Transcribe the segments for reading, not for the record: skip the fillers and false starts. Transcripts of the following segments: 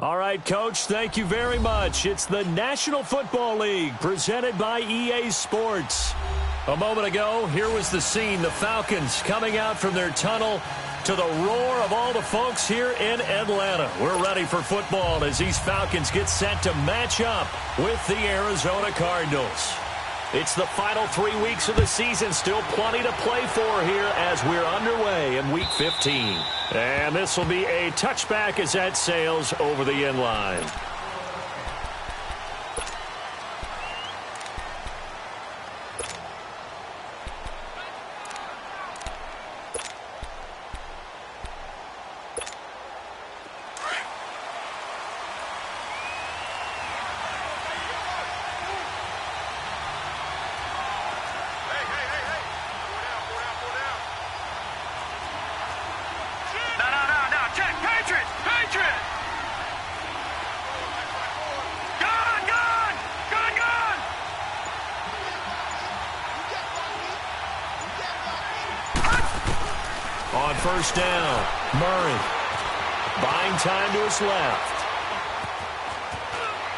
All right, Coach, thank you very much. It's the National Football League presented by EA Sports. A moment ago, here was the scene. The Falcons coming out from their tunnel to the roar of all the folks here in Atlanta. We're ready for football as these Falcons get set to match up with the Arizona Cardinals. It's the final 3 weeks of the season. Still plenty to play for here as we're underway in Week 15. And this will be a touchback as that sails over the end line. On first down, Murray buying time to his left.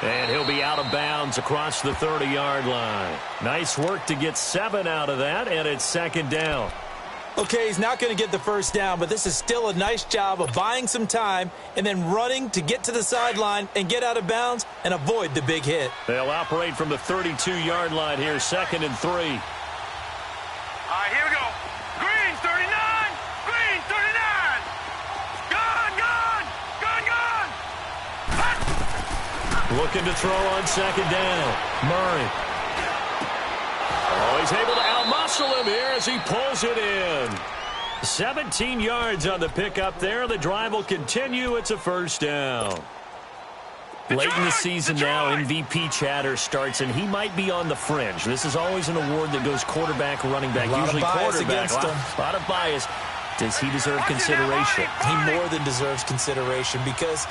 And he'll be out of bounds across the 30-yard line. Nice work to get 7 out of that, and it's second down. Okay, he's not going to get the first down, but this is still a nice job of buying some time and then running to get to the sideline and get out of bounds and avoid the big hit. They'll operate from the 32-yard line here, 2nd and 3. All right, here we go. Green, 39. Green, 39. Gone. Looking to throw on second down. Murray. Oh, he's able to outmuscle him here as he pulls it in. 17 yards on the pickup there. The drive will continue. It's a first down. Late in the season now, MVP chatter starts, and he might be on the fringe. This is always an award that goes quarterback, running back, usually quarterback. A lot of bias. Does he deserve consideration? He more than deserves consideration because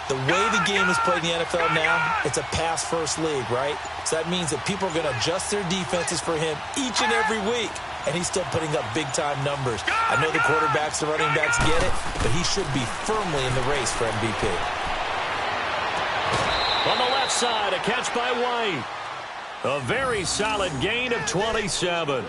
the way the game is played in the NFL now, it's a pass-first league, right? So that means that people are going to adjust their defenses for him each and every week, and he's still putting up big-time numbers. I know the quarterbacks, the running backs get it, but he should be firmly in the race for MVP. On the left side, a catch by White. A very solid gain of 27.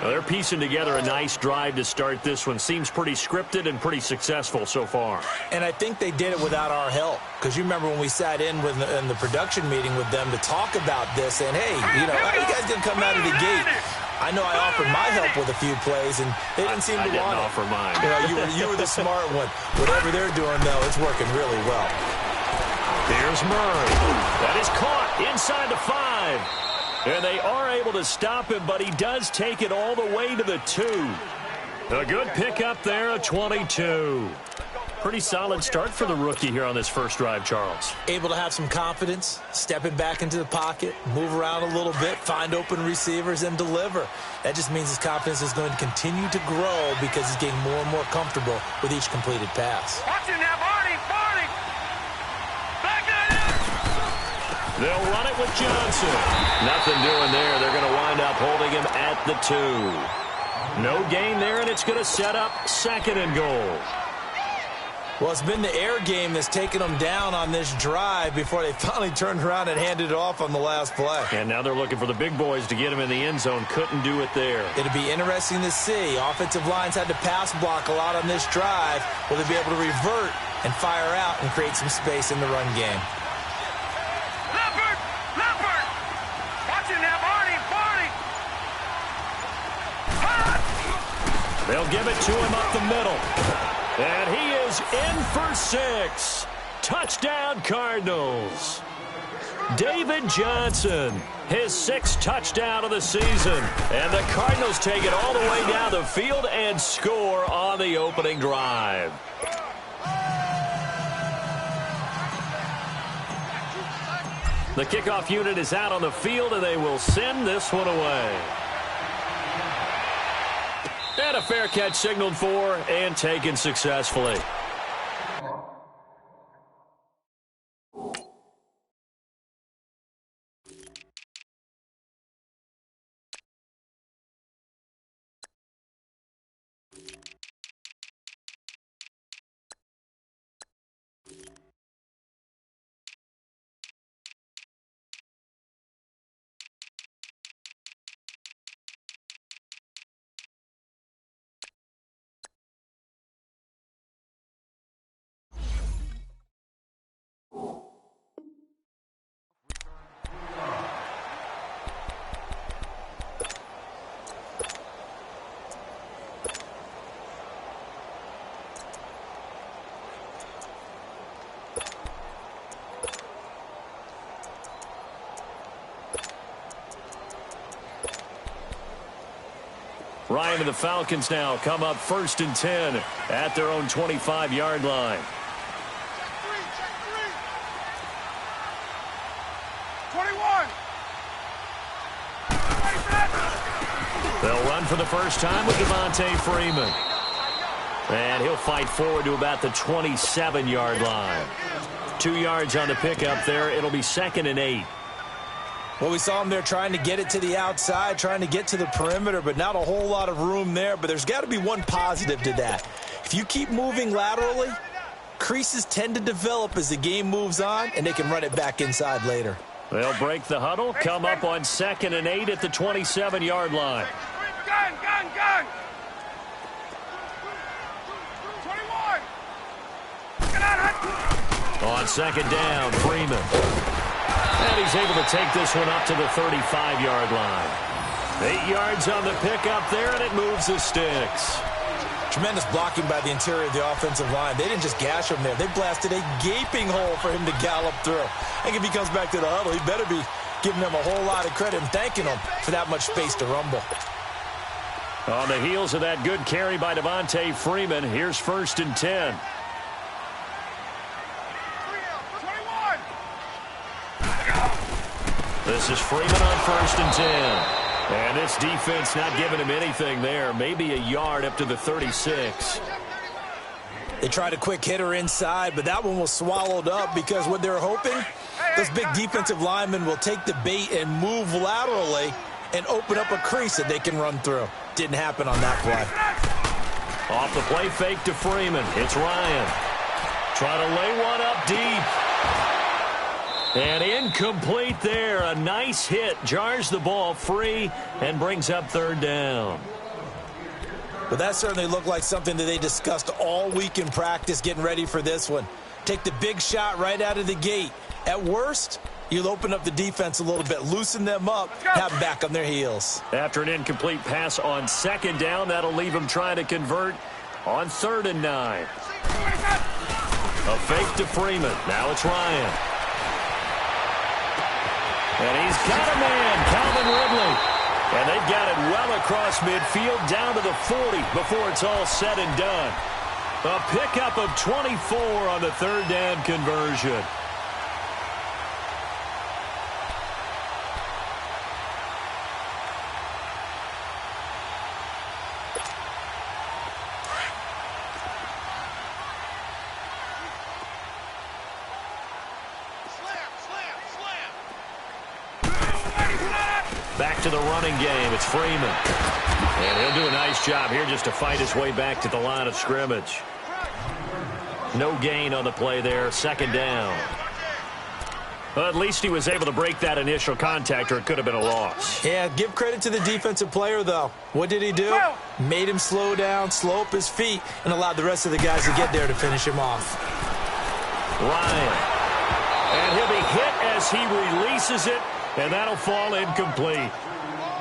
Well, they're piecing together a nice drive to start this one. Seems pretty scripted and pretty successful so far. And I think they did it without our help. Because you remember when we sat in the production meeting with them to talk about this, and hey, you know, how you guys going to come out of the gate? I know I offered my help with a few plays, and they didn't seem to want it. I didn't offer mine. You know, you were the smart one. Whatever they're doing, though, it's working really well. Here's Murray. That is caught inside the 5. And they are able to stop him, but he does take it all the way to the 2. A good pickup there, a 22. Pretty solid start for the rookie here on this first drive, Charles. Able to have some confidence, stepping back into the pocket, move around a little bit, find open receivers, and deliver. That just means his confidence is going to continue to grow because he's getting more and more comfortable with each completed pass. Watching that, Barney. Back that up. They'll run it with Johnson. Nothing doing there. They're going to wind up holding him at the 2. No gain there, and it's going to set up 2nd and goal. Well, it's been the air game that's taken them down on this drive before they finally turned around and handed it off on the last play. And now they're looking for the big boys to get him in the end zone. Couldn't do it there. It'll be interesting to see. Offensive lines had to pass block a lot on this drive. Will they be able to revert and fire out and create some space in the run game? Leopard. Watching that, Barney. They'll give it to him up the middle. And he is in for 6. Touchdown, Cardinals. David Johnson, his 6th touchdown of the season. And the Cardinals take it all the way down the field and score on the opening drive. The kickoff unit is out on the field, and they will send this one away. And a fair catch signaled for and taken successfully. Ryan and the Falcons now come up 1st and 10 at their own 25-yard line. Check three. 21. They'll run for the first time with Devontae Freeman. And he'll fight forward to about the 27-yard line. 2 yards on the pickup there. It'll be 2nd and 8. Well, we saw him there trying to get it to the outside, trying to get to the perimeter, but not a whole lot of room there. But there's got to be one positive to that. If you keep moving laterally, creases tend to develop as the game moves on, and they can run it back inside later. They'll break the huddle, come up on 2nd and 8 at the 27-yard line. Gun. 21. Get out. On 2nd down, Freeman. And he's able to take this one up to the 35-yard line. 8 yards on the pickup there, and it moves the sticks. Tremendous blocking by the interior of the offensive line. They didn't just gash him there. They blasted a gaping hole for him to gallop through. I think if he comes back to the huddle, he better be giving them a whole lot of credit and thanking them for that much space to rumble. On the heels of that good carry by Devontae Freeman, here's 1st and 10. 21. This is Freeman on 1st and 10. And this defense not giving him anything there. Maybe a yard up to the 36. They tried a quick hitter inside, but that one was swallowed up because what they're hoping, those big defensive linemen will take the bait and move laterally and open up a crease that they can run through. Didn't happen on that play. Off the play fake to Freeman. It's Ryan. Trying to lay one up deep. And incomplete there. A nice hit. Jars the ball free and brings up 3rd down. But that certainly looked like something that they discussed all week in practice getting ready for this one. Take the big shot right out of the gate. At worst, you'll open up the defense a little bit, loosen them up, have them back on their heels. After an incomplete pass on 2nd down, that'll leave them trying to convert on 3rd and 9. A fake to Freeman. Now it's Ryan. And he's got a man, Calvin Ridley. And they've got it well across midfield, down to the 40 before it's all said and done. A pickup of 24 on the 3rd down conversion. Back to the running game. It's Freeman. And he'll do a nice job here just to fight his way back to the line of scrimmage. No gain on the play there. 2nd down. Well, at least he was able to break that initial contact, or it could have been a loss. Yeah, give credit to the defensive player, though. What did he do? Made him slow down, slow up his feet, and allowed the rest of the guys to get there to finish him off. Ryan. And he'll be hit as he releases it. And that'll fall incomplete.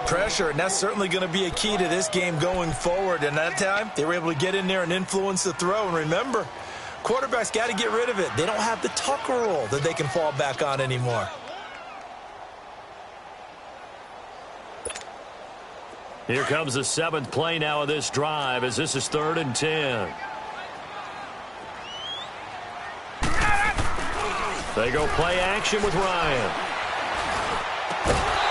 Pressure, and that's certainly going to be a key to this game going forward. And that time, they were able to get in there and influence the throw. And remember, quarterbacks got to get rid of it. They don't have the Tucker rule that they can fall back on anymore. Here comes the 7th play now of this drive, as this is 3rd and 10. They go play action with Ryan.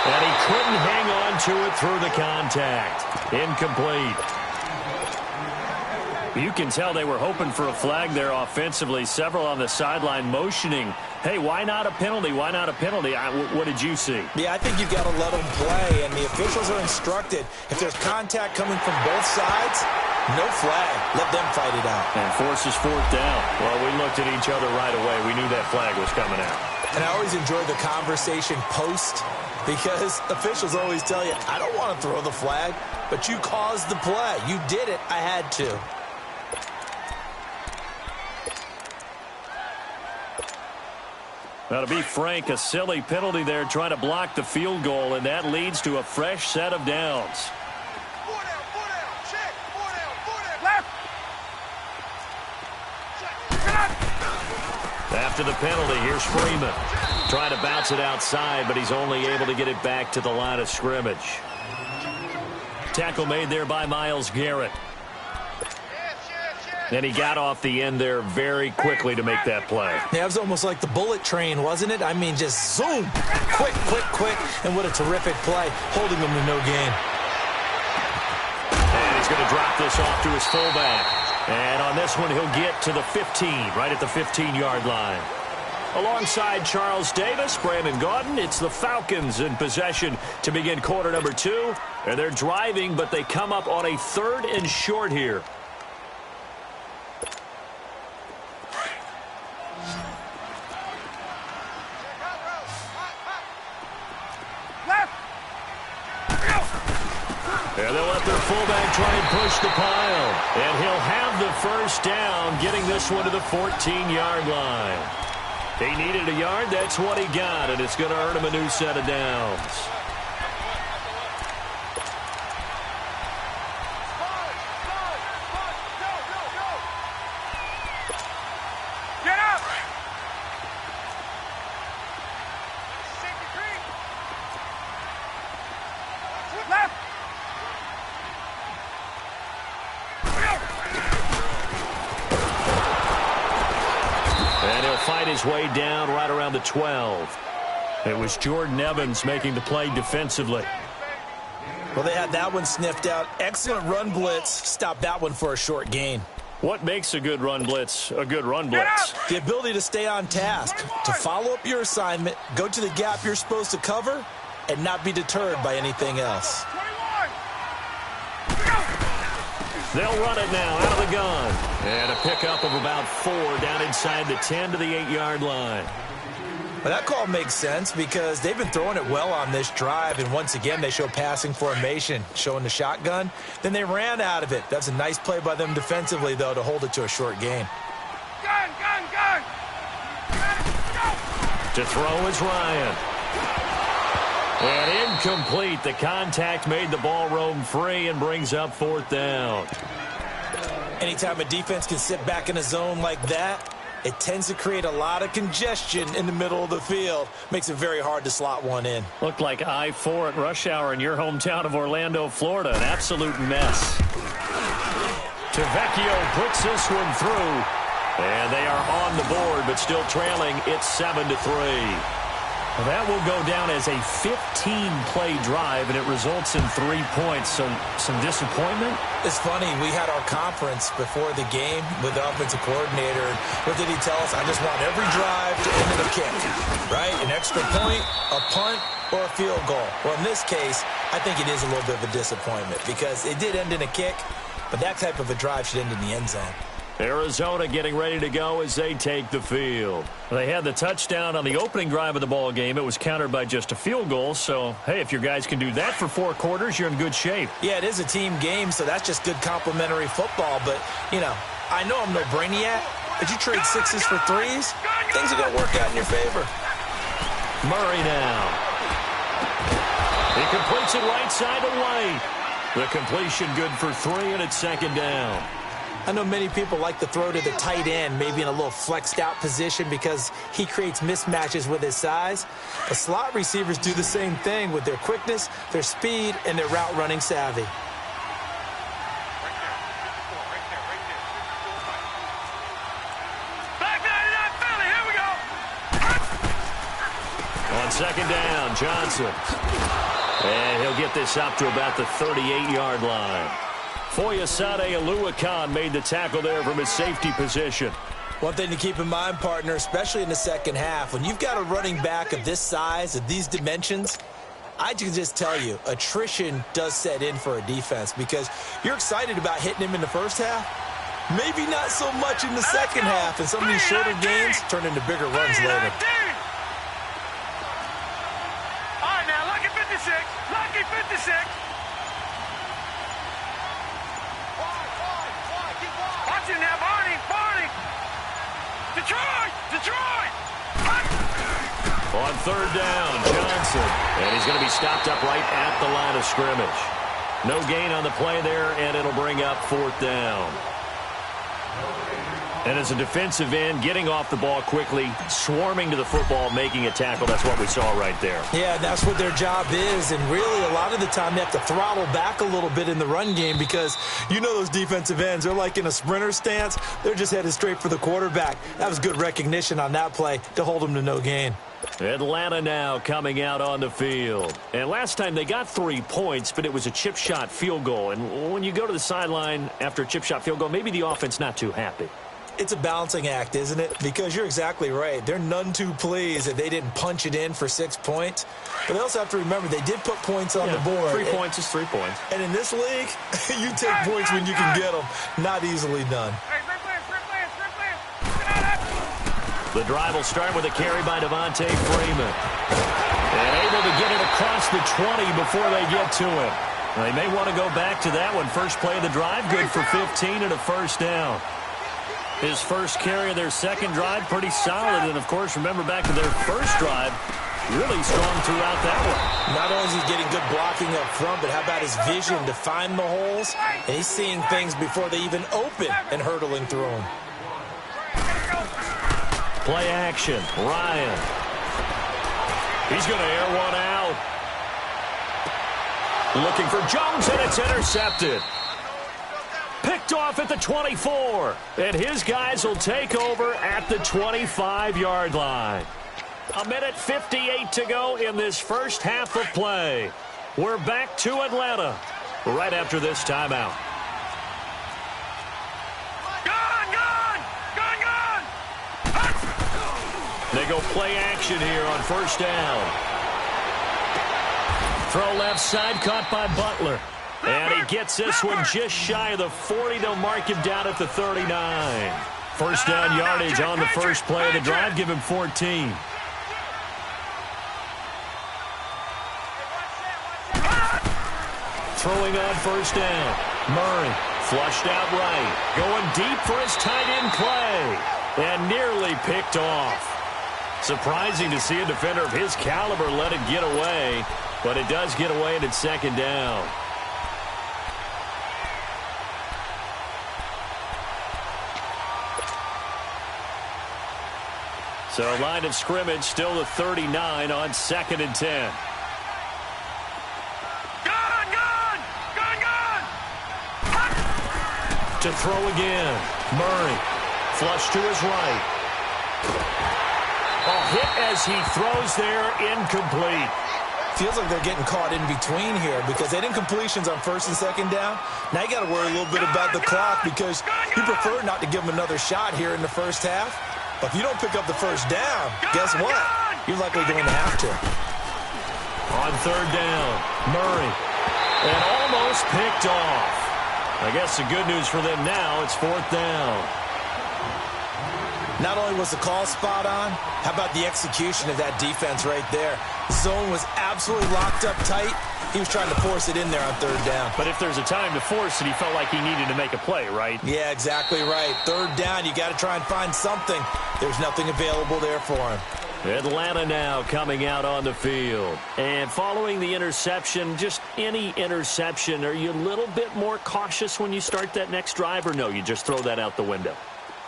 And he couldn't hang on to it through the contact. Incomplete. You can tell they were hoping for a flag there offensively. Several on the sideline motioning, hey, why not a penalty? Why not a penalty? What did you see? Yeah, I think you've got to let them play, and the officials are instructed. If there's contact coming from both sides, no flag. Let them fight it out. And forces 4th down. Well, we looked at each other right away. We knew that flag was coming out. And I always enjoy the conversation post, because officials always tell you, I don't want to throw the flag, but you caused the play. You did it. I had to. Now, to be frank, a silly penalty there trying to block the field goal, and that leads to a fresh set of downs. After the penalty, here's Freeman. Trying to bounce it outside, but he's only able to get it back to the line of scrimmage. Tackle made there by Myles Garrett. And he got off the end there very quickly to make that play. Yeah, it was almost like the bullet train, wasn't it? I mean, just zoom. Quick, quick, quick. And what a terrific play, holding him to no gain. And he's going to drop this off to his fullback. And on this one, he'll get to the 15, right at the 15-yard line. Alongside Charles Davis, Brandon Gaudin, it's the Falcons in possession to begin quarter number 2. And they're driving, but they come up on a 3rd and short here. And they'll let their fullback try and push the pile. And he'll have the first down, getting this one to the 14-yard line. He needed a yard. That's what he got, and it's going to earn him a new set of downs. Get up! Left! And he'll fight his way down right around the 12. It was Jordan Evans making the play defensively. Well, they had that one sniffed out. Excellent run blitz. Stopped that one for a short gain. What makes a good run blitz a good run blitz? The ability to stay on task, to follow up your assignment, go to the gap you're supposed to cover, and not be deterred by anything else. 21! They'll run it now out of the gun. And a pickup of about 4 down inside the 10 to the 8-yard line. Well, that call makes sense because they've been throwing it well on this drive, and once again they show passing formation, showing the shotgun. Then they ran out of it. That's a nice play by them defensively, though, to hold it to a short gain. Gun, gun, gun! To throw is Ryan. And incomplete. The contact made the ball roam free and brings up 4th down. Anytime a defense can sit back in a zone like that, it tends to create a lot of congestion in the middle of the field. Makes it very hard to slot one in. Looked like I-4 at rush hour in your hometown of Orlando, Florida. An absolute mess. Tavecchio puts this one through. And they are on the board, but still trailing. It's 7-3. Well, that will go down as a 15-play drive, and it results in 3 points. So some disappointment? It's funny. We had our conference before the game with the offensive coordinator. What did he tell us? I just want every drive to end in a kick, right? An extra point, a punt, or a field goal. Well, in this case, I think it is a little bit of a disappointment because it did end in a kick, but that type of a drive should end in the end zone. Arizona getting ready to go as they take the field. They had the touchdown on the opening drive of the ball game. It was countered by just a field goal. So, hey, if your guys can do that for 4 quarters, you're in good shape. Yeah, it is a team game, so that's just good complimentary football. But, you know, I know I'm no brainiac, but you trade 6s for 3s, things are going to work out in your favor. Murray now. He completes it right side to White. The completion good for 3, and it's 2nd down. I know many people like to throw to the tight end, maybe in a little flexed out position because he creates mismatches with his size. The slot receivers do the same thing with their quickness, their speed, and their route running savvy. On 2nd down, Johnson. And he'll get this up to about the 38-yard line. Foyesade Oluwakan made the tackle there from his safety position. One thing to keep in mind, partner, especially in the second half, when you've got a running back of this size, of these dimensions, I can just tell you, attrition does set in for a defense because you're excited about hitting him in the first half. Maybe not so much in the second half, and some of these shorter gains turn into bigger runs later. All right, now, lucky 56. Lucky 56. Watch it now, Barney. Barney. Detroit. Detroit. On 3rd down, Johnson. And he's going to be stopped up right at the line of scrimmage. No gain on the play there, and it'll bring up 4th down. And as a defensive end, getting off the ball quickly, swarming to the football, making a tackle, that's what we saw right there. Yeah, that's what their job is. And really, a lot of the time, they have to throttle back a little bit in the run game because you know those defensive ends, they're like in a sprinter stance. They're just headed straight for the quarterback. That was good recognition on that play to hold them to no gain. Atlanta now coming out on the field. And last time they got 3 points, but it was a chip shot field goal. And when you go to the sideline after a chip shot field goal, maybe the offense not too happy. It's a balancing act, isn't it? Because you're exactly right. They're none too pleased that they didn't punch it in for 6 points. But they also have to remember they did put points on the board. 3 points is 3 points. And in this league, you take points when you can get them. Not easily done. The drive will start with a carry by Devontae Freeman. And able to get it across the 20 before they get to him. They may want to go back to that one. First play of the drive, good for 15 and a first down. His first carry of their second drive, pretty solid. And, of course, remember back to their first drive, really strong throughout that one. Not only is he getting good blocking up front, but how about his vision to find the holes? And he's seeing things before they even open and hurdling through them. Play action, Ryan. He's going to air one out. Looking for Jones, and it's intercepted. Picked off at the 24. And his guys will take over at the 25-yard line. 1:58 to go in this first half of play. We're back to Atlanta right after this timeout. They go play action here on first down. Throw left side, caught by Butler. And he gets this one just shy of the 40. They'll mark him down at the 39. First down yardage on the first play of the drive. Give him 14. Throwing on first down. Murray flushed out right. Going deep for his tight end play. And nearly picked off. Surprising to see a defender of his caliber let it get away. But it does get away and it's second down. So line of scrimmage still the 39 on 2nd and 10. To throw again. Murray. Flush to his right. A hit as he throws there, incomplete. Feels like they're getting caught in between here because they didn't completions on first and second down. Now you got to worry a little bit about the clock because you prefer not to give them another shot here in the first half. But if you don't pick up the first down, guess what? You're likely going to have to. On third down, Murray. And almost picked off. I guess the good news for them now, it's fourth down. Not only was the call spot on, how about the execution of that defense right there? Zone was absolutely locked up tight. He was trying to force it in there on third down. But if there's a time to force it, he felt like he needed to make a play, right? Yeah, exactly right. Third down, you got to try and find something. There's nothing available there for him. Atlanta now coming out on the field. And following the interception, just any interception, are you a little bit more cautious when you start that next drive, or no, you just throw that out the window?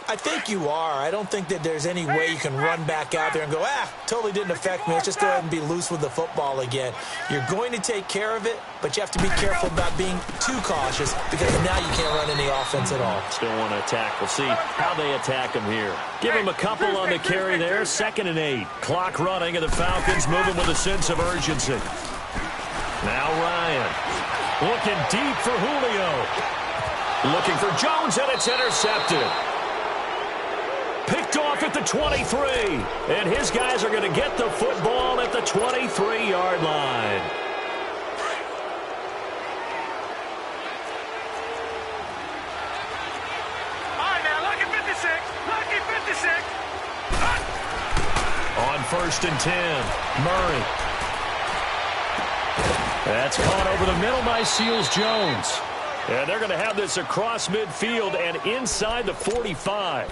I think you are. I don't think that there's any way you can run back out there and go, totally didn't affect me. Let's just go ahead and be loose with the football again. You're going to take care of it, but you have to be careful about being too cautious because now you can't run any offense at all. Still want to attack. We'll see how they attack him here. Give him a couple on the carry there. 2nd and 8. Clock running, and the Falcons moving with a sense of urgency. Now Ryan looking deep for Julio. Looking for Jones, and it's intercepted. Picked off at the 23. And his guys are going to get the football at the 23-yard line. All right, now, lucky 56. Lucky 56. On 1st and 10, Murray. That's caught over the middle by Seals-Jones. And they're going to have this across midfield and inside the 45.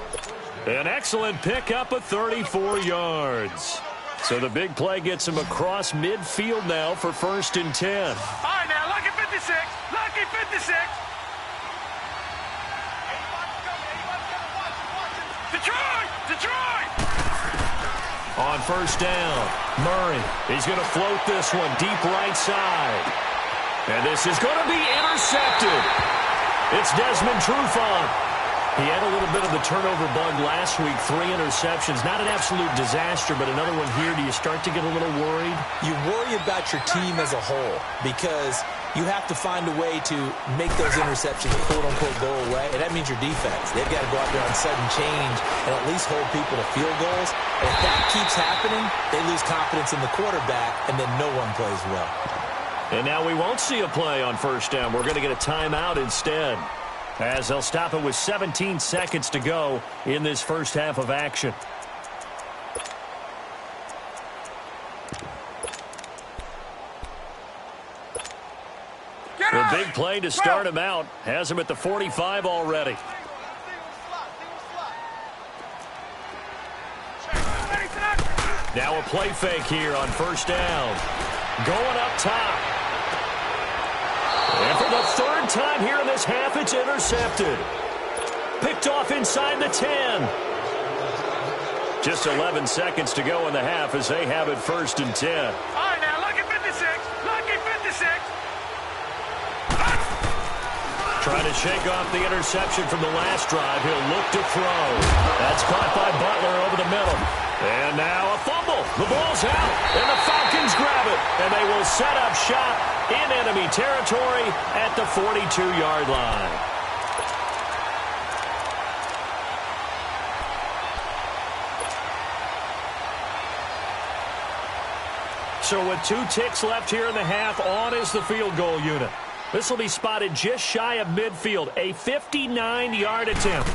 An excellent pickup of 34 yards. So the big play gets him across midfield now for 1st and 10. All right, now, lucky 56. Lucky 56. Detroit! Detroit! On first down, Murray. He's going to float this one deep right side. And this is going to be intercepted. It's Desmond Trufant. He had a little bit of the turnover bug last week, 3 interceptions. Not an absolute disaster, but another one here. Do you start to get a little worried? You worry about your team as a whole because you have to find a way to make those interceptions, quote-unquote, go away, and that means your defense. They've got to go out there on sudden change and at least hold people to field goals. And if that keeps happening, they lose confidence in the quarterback, and then no one plays well. And now we won't see a play on first down. We're going to get a timeout instead, as they'll stop it with 17 seconds to go in this first half of action. The big play to start him out has him at the 45 already. Now a play fake here on first down. Going up top. And for the third time here in this half, it's intercepted. Picked off inside the 10. Just 11 seconds to go in the half as they have it first and 10. All right, now, lucky 56. Lucky 56. Trying to shake off the interception from the last drive. He'll look to throw. That's caught by Butler over the middle. And now a fumble. The ball's out, and the Falcons grab it. And they will set up shop in enemy territory at the 42-yard line. So with 2 ticks left here in the half, on is the field goal unit. This will be spotted just shy of midfield, a 59-yard attempt.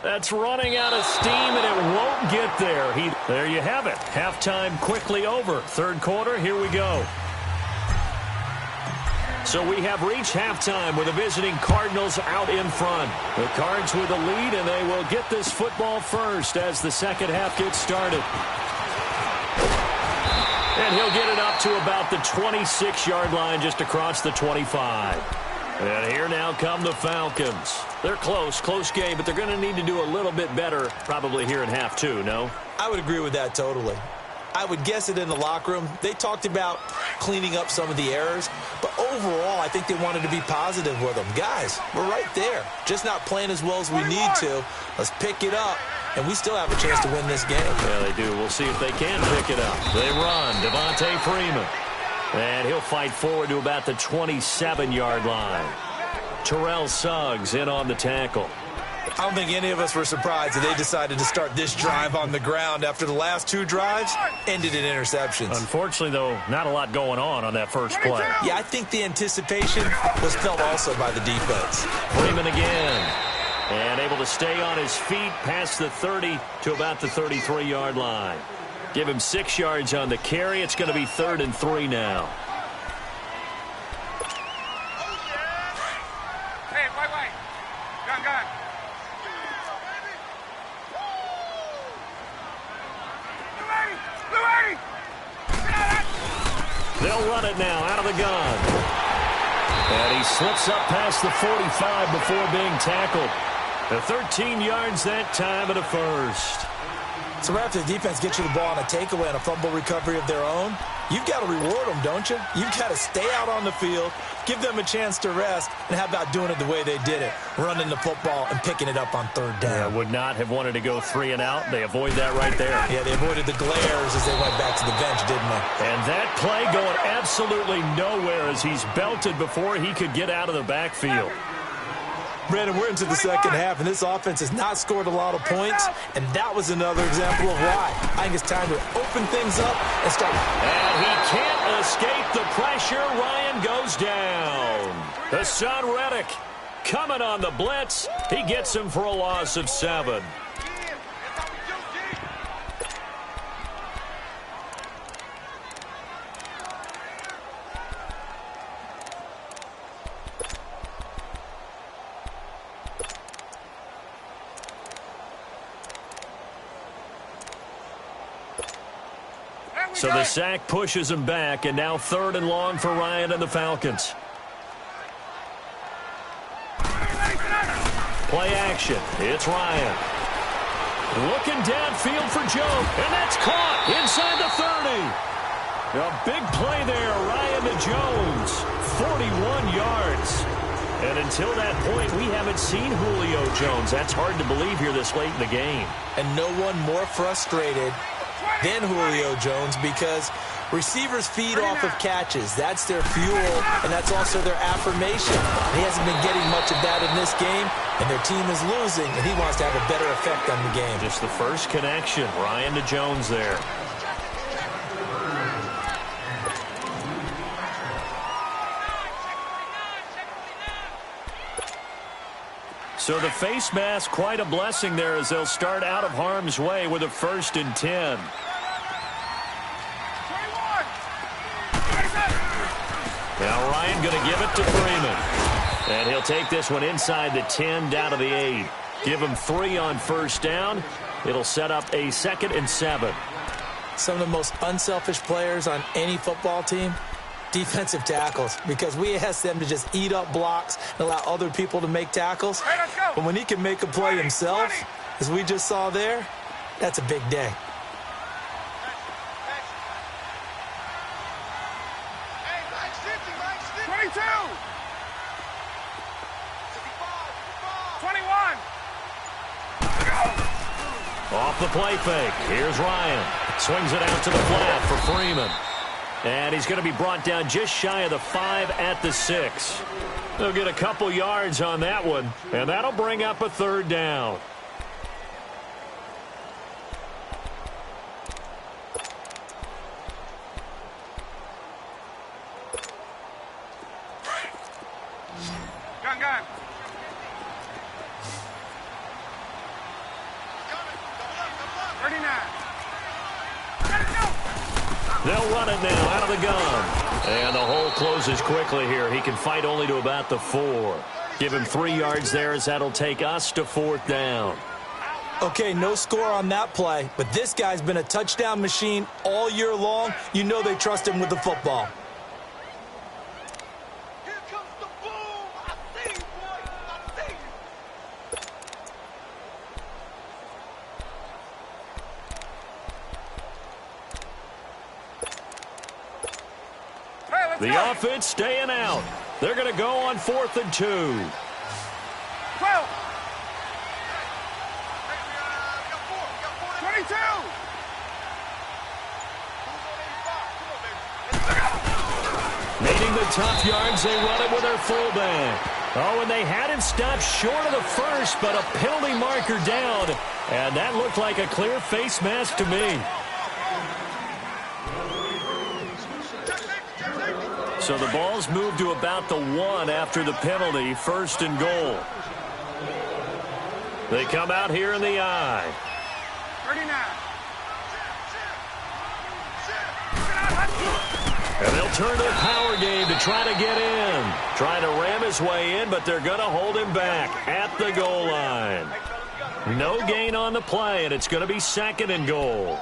That's running out of steam, and it won't get there. There you have it. Halftime quickly over. Third quarter, here we go. So we have reached halftime with the visiting Cardinals out in front. The Cards with the lead, and they will get this football first as the second half gets started. And he'll get it up to about the 26-yard line, just across the 25. And here now come the Falcons. They're close game, but they're going to need to do a little bit better probably here in half two, no? I would agree with that totally. I would guess it in the locker room. They talked about cleaning up some of the errors, but overall I think they wanted to be positive with them. Guys, we're right there. Just not playing as well as we need to. Let's pick it up, and we still have a chance to win this game. Yeah, they do. We'll see if they can pick it up. They run. Devontae Freeman. And he'll fight forward to about the 27-yard line. Terrell Suggs in on the tackle. I don't think any of us were surprised that they decided to start this drive on the ground after the last 2 drives ended in interceptions. Unfortunately, though, not a lot going on that first play. Yeah, I think the anticipation was felt also by the defense. Freeman again. And able to stay on his feet past the 30 to about the 33-yard line. Give him 6 yards on the carry. It's going to be 3rd and 3 now. Hey, wait. Gun. Blue 80. They'll run it now out of the gun. And he slips up past the 45 before being tackled. The 13 yards that time at a first. So right after the defense gets you the ball on a takeaway and a fumble recovery of their own, you've got to reward them, don't you? You've got to stay out on the field, give them a chance to rest, and how about doing it the way they did it, running the football and picking it up on 3rd down. Yeah, would not have wanted to go 3 and out. They avoid that right there. Yeah, they avoided the glares as they went back to the bench, didn't they? And that play going absolutely nowhere as he's belted before he could get out of the backfield. Brandon, we're into the second half, and this offense has not scored a lot of points, and that was another example of why. I think it's time to open things up and start. And he can't escape the pressure. Ryan goes down. Hassan Reddick coming on the blitz. He gets him for a loss of 7. So the sack pushes him back, and now 3rd and long for Ryan and the Falcons. play action. It's Ryan. Looking downfield for Joe, and that's caught inside the 30. A big play there, Ryan to Jones, 41 yards. And until that point, we haven't seen Julio Jones. That's hard to believe here this late in the game. And no one more frustrated than Julio Jones because receivers feed off of catches. That's their fuel, and that's also their affirmation. He hasn't been getting much of that in this game, and their team is losing, and he wants to have a better effect on the game. Just the first connection, Ryan to Jones there. So the face mask, quite a blessing there as they'll start out of harm's way with a 1st and 10. Now Ryan going to give it to Freeman. And he'll take this one inside the 10 down to the 8. Give him 3 on 1st down. It'll set up a 2nd and 7. Some of the most unselfish players on any football team, defensive tackles, because we ask them to just eat up blocks and allow other people to make tackles. Hey, let's go. But when he can make a play himself, as we just saw there, that's a big day. Off the play fake. Here's Ryan. Swings it out to the flat for Freeman. And he's going to be brought down just shy of the 5 at the 6. They'll get a couple yards on that one, and that'll bring up a 3rd down. Gun. They'll run it now out of the gun. And the hole closes quickly here. He can fight only to about the 4. Give him 3 yards there as that'll take us to 4th down. Okay, no score on that play, but this guy's been a touchdown machine all year long. You know they trust him with the football. Here comes the boom. I see you, boy. I see you. The offense staying out. They're going to go on 4th and 2. 12. 22. Needing the tough yards, they run it with their fullback. Oh, and they had him stopped short of the 1st, but a penalty marker down. And that looked like a clear face mask to me. So the ball's moved to about the 1 after the penalty, 1st and goal. They come out here in the I. 39. And they'll turn to the power game to try to get in. Trying to ram his way in, but they're going to hold him back at the goal line. No gain on the play, and it's going to be 2nd and goal.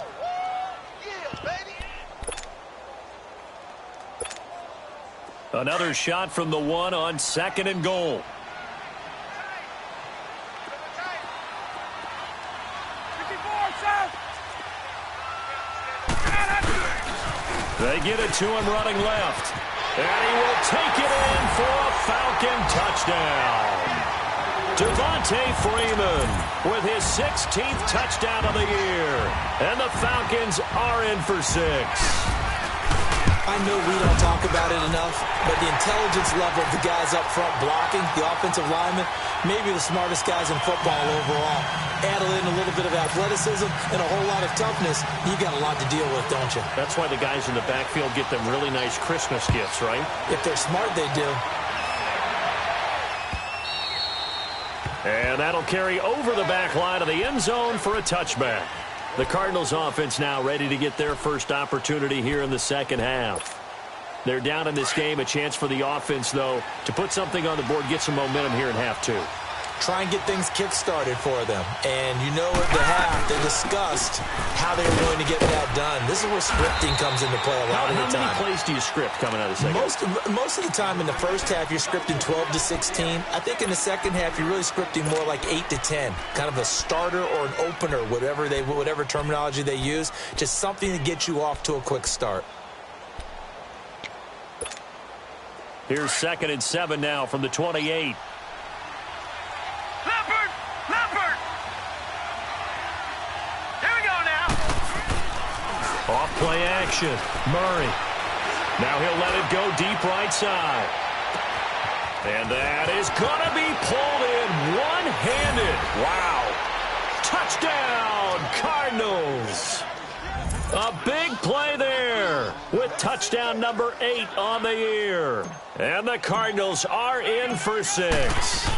Another shot from the 1 on 2nd and goal. They get it to him running left. And he will take it in for a Falcon touchdown. Devontae Freeman with his 16th touchdown of the year. And the Falcons are in for 6. I know we don't talk about it enough, but the intelligence level of the guys up front blocking, the offensive linemen, maybe the smartest guys in football overall. Add in a little bit of athleticism and a whole lot of toughness, you got a lot to deal with, don't you? That's why the guys in the backfield get them really nice Christmas gifts, right? If they're smart, they do. And that'll carry over the back line of the end zone for a touchback. The Cardinals offense now ready to get their first opportunity here in the second half. They're down in this game. A chance for the offense, though, to put something on the board, get some momentum here in half 2. try and get things kick-started for them. And you know at the half, they discussed how they were going to get that done. This is where scripting comes into play a lot of the time. How many plays do you script coming out of the second? Most of the time in the first half, you're scripting 12 to 16. I think in the second half, you're really scripting more like 8 to 10. Kind of a starter or an opener, whatever terminology they use. Just something to get you off to a quick start. Here's 2nd and 7 now from the 28. Leopard! Leopard! Here we go now. Off play action. Murray. Now he'll let it go deep right side. And that is going to be pulled in one-handed. Wow. Touchdown, Cardinals. A big play there with touchdown number 8 on the year. And the Cardinals are in for 6.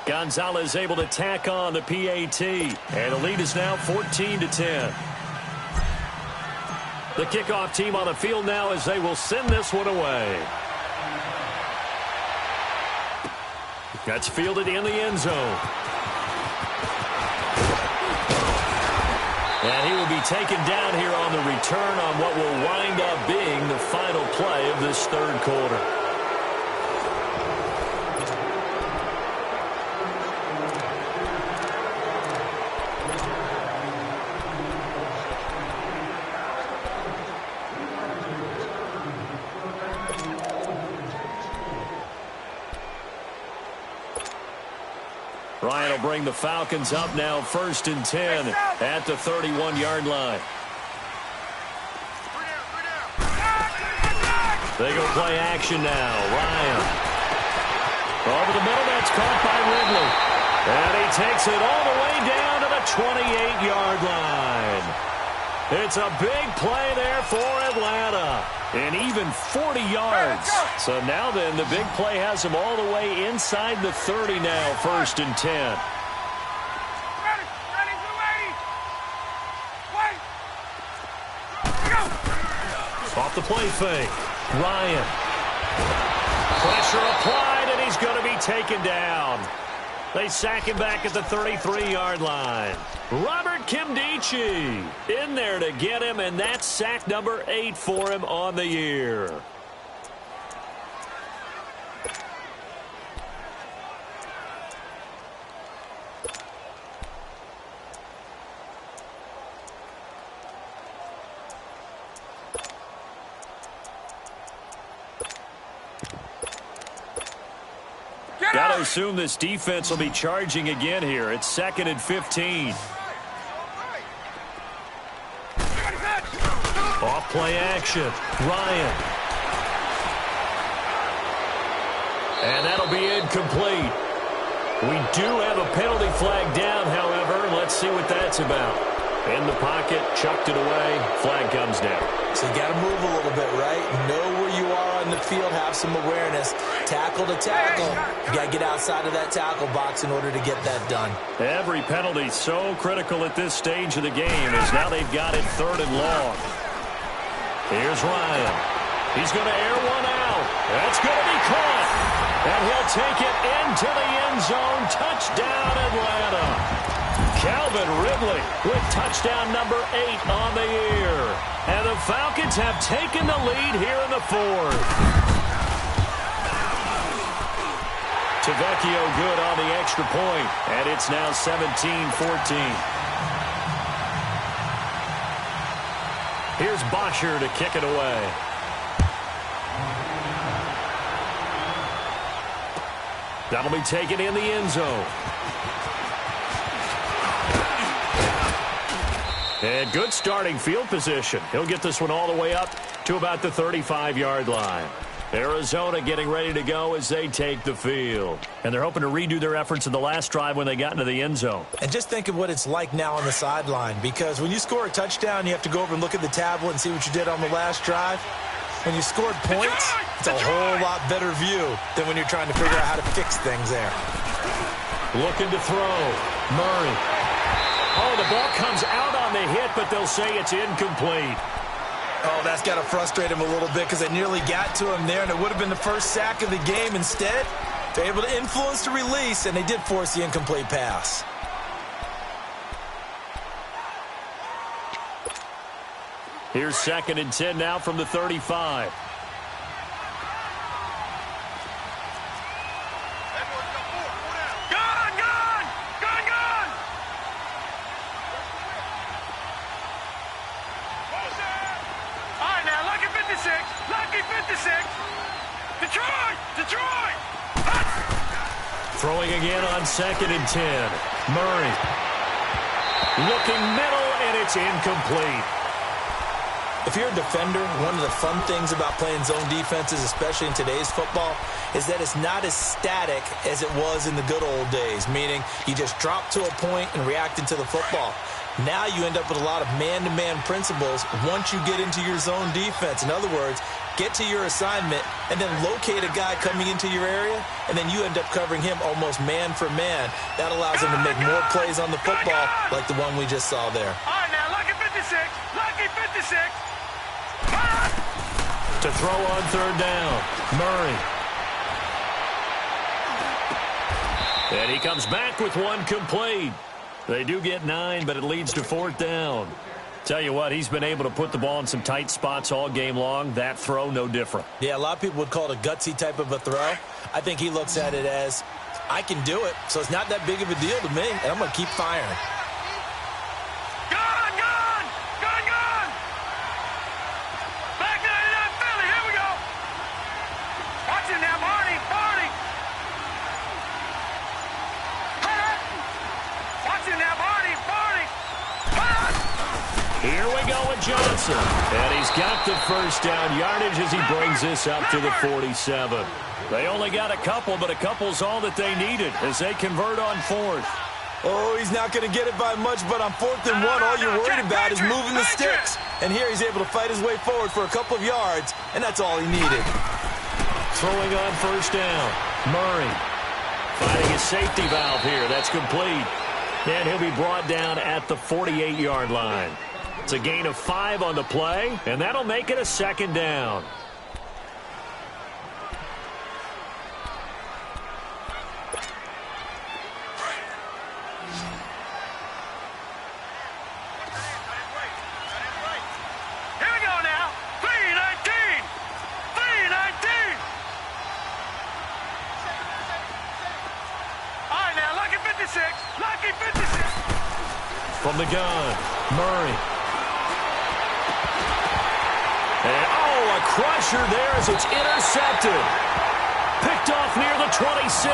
Gonzalez able to tack on the PAT. And the lead is now 14-10. The kickoff team on the field now as they will send this one away. That's fielded in the end zone. And he will be taken down here on the return on what will wind up being the final play of this third quarter. Ryan will bring the Falcons up now 1st and 10 at the 31-yard line. They go play action now. Ryan. Over the middle, that's caught by Ridley. And he takes it all the way down to the 28-yard line. It's a big play there for Atlanta. And even 40 yards. So now then, the big play has him all the way inside the 30 now, 1st and 10. Ready, wait. Go. Off the play fake. Ryan. Pressure applied, and he's going to be taken down. They sack him back at the 33-yard line. Robert Kimdichie in there to get him, and that's sack number 8 for him on the year. Got to assume this defense will be charging again here. It's 2nd and 15. Off play action. Ryan. And that'll be incomplete. We do have a penalty flag down, however. Let's see what that's about. In the pocket, chucked it away. Flag comes down. So you got to move a little bit, right? Know where you are on the field, have some awareness. Tackle to tackle. You got to get outside of that tackle box in order to get that done. Every penalty so critical at this stage of the game as now they've got it 3rd and long. Here's Ryan. He's going to air one out. That's going to be caught. And he'll take it into the end zone. Touchdown, Atlanta. Calvin Ridley with touchdown number 8 on the year. And the Falcons have taken the lead here in the 4th. Tavecchio good on the extra point, and it's now 17-14. Here's Bosher to kick it away. That'll be taken in the end zone. And good starting field position. He'll get this one all the way up to about the 35-yard line. Arizona getting ready to go as they take the field. And they're hoping to redo their efforts in the last drive when they got into the end zone. And just think of what it's like now on the sideline, because when you score a touchdown, you have to go over and look at the tablet and see what you did on the last drive. When you scored points, it's a whole lot better view than when you're trying to figure out how to fix things there. Looking to throw. Murray. Oh, the ball comes out on the hit, but they'll say it's incomplete. Oh, that's got to frustrate him a little bit because it nearly got to him there, and it would have been the first sack of the game. Instead, They're able to influence the release, and they did force the incomplete pass. Here's 2nd and 10 now from the 35. Throwing again on 2nd and 10. Murray. Looking middle, and it's incomplete. If you're a defender, one of the fun things about playing zone defenses, especially in today's football, is that it's not as static as it was in the good old days, meaning you just drop to a point and react into the football. Now you end up with a lot of man-to-man principles once you get into your zone defense. In other words, get to your assignment and then locate a guy coming into your area, and then you end up covering him almost man for man. That allows him to make more plays on the football like the one we just saw there. All right, now, lucky 56, lucky 56. To throw on 3rd down, Murray. And he comes back with one complete. They do get 9, but it leads to 4th down. Tell you what, he's been able to put the ball in some tight spots all game long. That throw, no different. Yeah, a lot of people would call it a gutsy type of a throw. I think he looks at it as, I can do it, so it's not that big of a deal to me, and I'm going to keep firing. Back 99 Philly, here we go. Watch it now, Barney. Watch it now, Barney. Here we go with Johnson. And he's got the 1st down yardage as he brings this up to the 47. They only got a couple, but a couple's all that they needed as they convert on 4th. Oh, he's not going to get it by much, but on 4th and 1, all you're worried about is moving the sticks. And here he's able to fight his way forward for a couple of yards, and that's all he needed. Throwing on 1st down, Murray. Finding his safety valve here. That's complete. And he'll be brought down at the 48-yard line. It's a gain of 5 on the play, and that'll make it a 2nd down. Here we go now. 3-19. All right, now, lucky 56. Lucky 56. From the gun, Murray. And, a crusher there as it's intercepted. Picked off near the 26.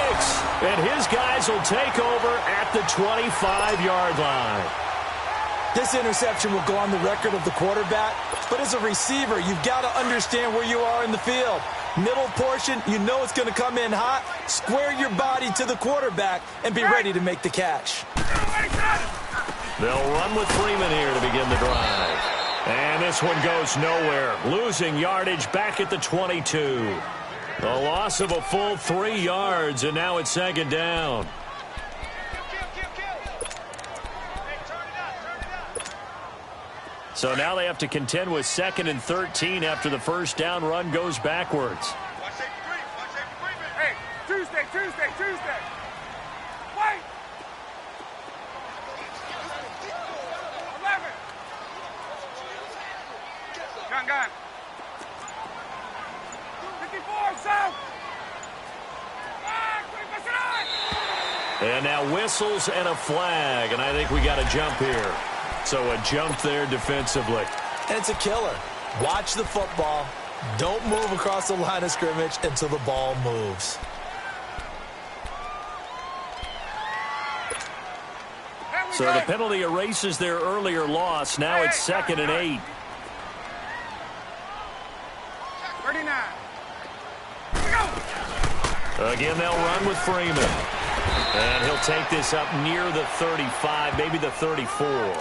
And his guys will take over at the 25-yard line. This interception will go on the record of the quarterback, but as a receiver, you've got to understand where you are in the field. Middle portion, you know it's going to come in hot. Square your body to the quarterback and be ready to make the catch. They'll run with Freeman here to begin the drive. And this one goes nowhere. Losing yardage back at the 22. A loss of a full 3 yards, and now it's 2nd down. So now they have to contend with 2nd and 13 after the 1st down run goes backwards. Hey, Tuesday. Wait. 11. Gun. 54, south. And now whistles and a flag, and I think we got a jump here. So a jump there defensively. And it's a killer. Watch the football. Don't move across the line of scrimmage until the ball moves. So the penalty erases their earlier loss. Now it's 2nd and 8. 39. Again, they'll run with Freeman. And he'll take this up near the 35, maybe the 34.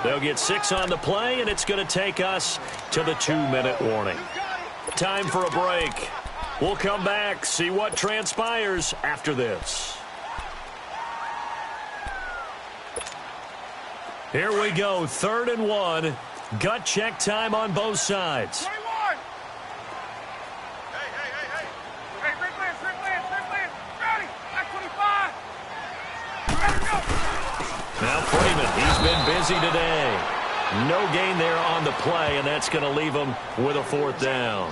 They'll get 6 on the play, and it's going to take us to the 2-minute warning. Time for a break. We'll come back, see what transpires after this. Here we go, 3rd and 1. Gut check time on both sides. 21. Hey, Rick Lance. Now Freeman, he's been busy today. No gain there on the play, and that's going to leave him with a 4th down.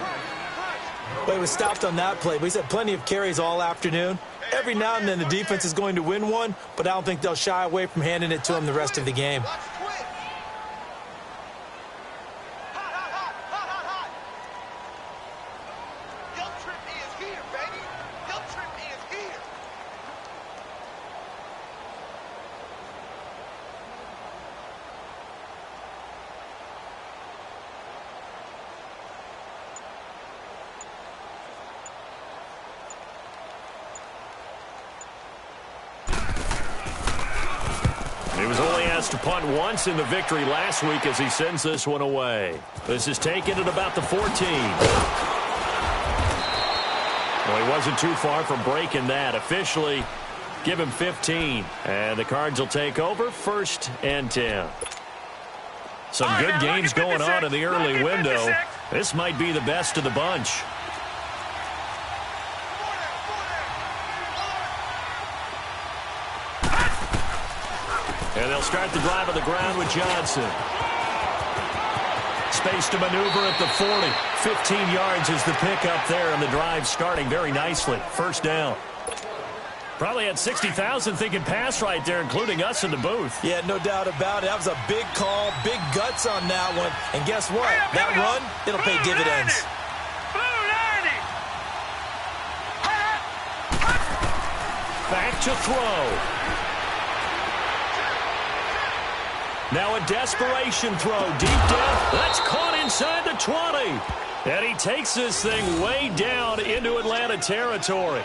Well, he was stopped on that play, but he's had plenty of carries all afternoon. Every now and then the defense is going to win one, but I don't think they'll shy away from handing it to him the rest of the game. He was only asked to punt once in the victory last week as he sends this one away. This is taken at about the 14. Well, he wasn't too far from breaking that. Officially, give him 15. And the Cards will take over 1st and 10. Some good games going on in the early window. This might be the best of the bunch. And they'll start the drive on the ground with Johnson. Space to maneuver at the 40. 15 yards is the pickup there, and the drive starting very nicely. 1st down. Probably had 60,000 thinking pass right there, including us in the booth. Yeah, no doubt about it. That was a big call, big guts on that one. And guess what? That run, it'll pay dividends. Back to throw. Now a desperation throw. Deep down. That's caught inside the 20. And he takes this thing way down into Atlanta territory.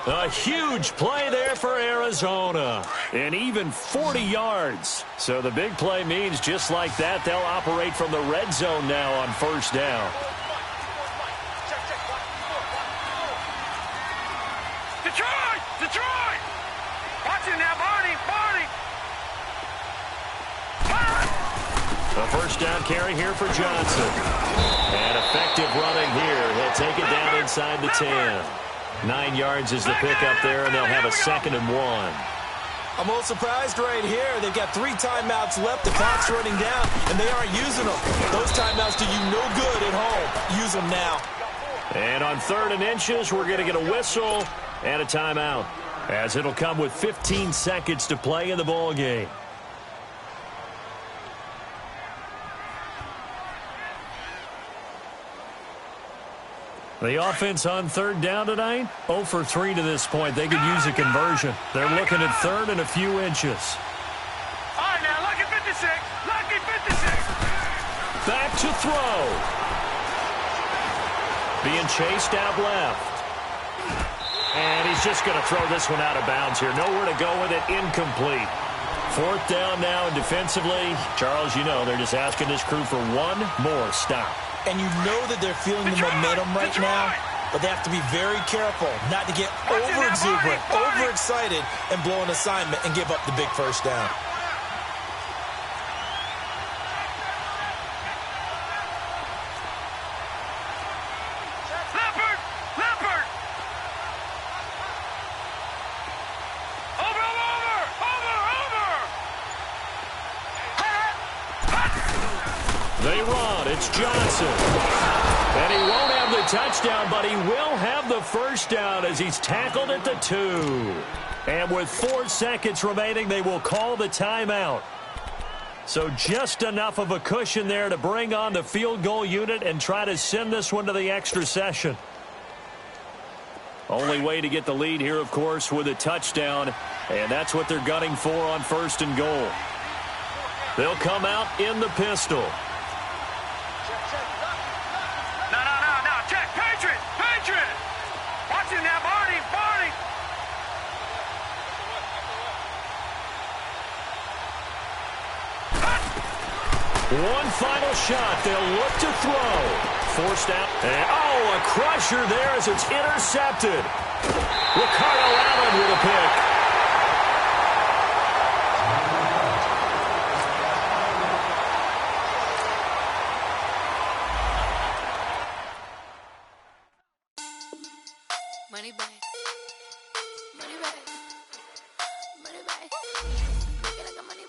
A huge play there for Arizona. And even 40 yards. So the big play means just like that, they'll operate from the red zone now on 1st down. Detroit! Watch it now, Barney! A 1st down carry here for Johnson. And effective running here. He'll take it down inside the 10. 9 yards is the pickup there, and they'll have a 2nd and 1. I'm a little surprised right here. They've got 3 timeouts left. The clock's running down, and they aren't using them. Those timeouts do you no good at home. Use them now. And on 3rd and inches, we're going to get a whistle and a timeout, as it'll come with 15 seconds to play in the ball game. The offense on 3rd down tonight, 0 for 3 to this point. They could use a conversion. They're looking at 3rd and a few inches. All right, now, lucky 56. Lucky 56. Back to throw. Being chased out left. And he's just going to throw this one out of bounds here. Nowhere to go with it. Incomplete. 4th down now, and defensively, Charles, you know, they're just asking this crew for one more stop. And you know that they're feeling the momentum right now, but they have to be very careful not to get over-exuberant, overexcited, and blow an assignment and give up the big 1st down. Leopard! Over! They run. It's Johnson. And he won't have the touchdown, but he will have the 1st down as he's tackled at the 2. And with 4 seconds remaining, they will call the timeout. So just enough of a cushion there to bring on the field goal unit and try to send this one to the extra session. Only way to get the lead here, of course, with a touchdown. And that's what they're gunning for on 1st and goal. They'll come out in the pistol. No. Check. Patriot. Watch it now, Barney. One final shot. They'll look to throw. Forced out. And, a crusher there as it's intercepted. Ricardo Allen with a pick. Money back. Money back. Money back. Make it like a money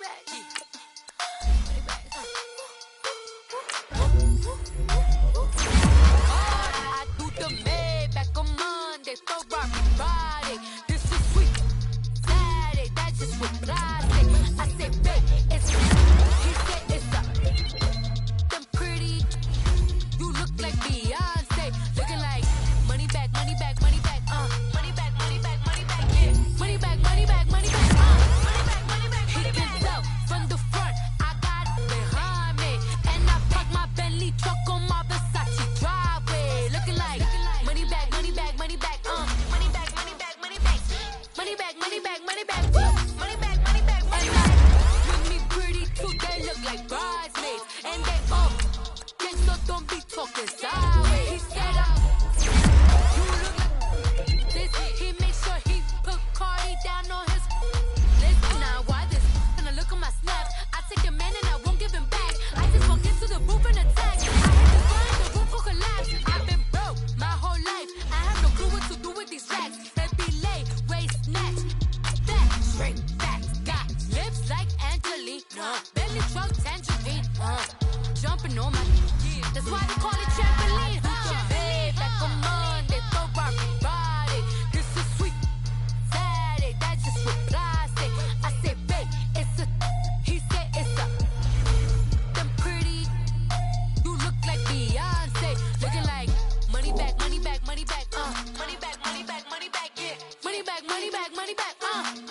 back, money back, money back,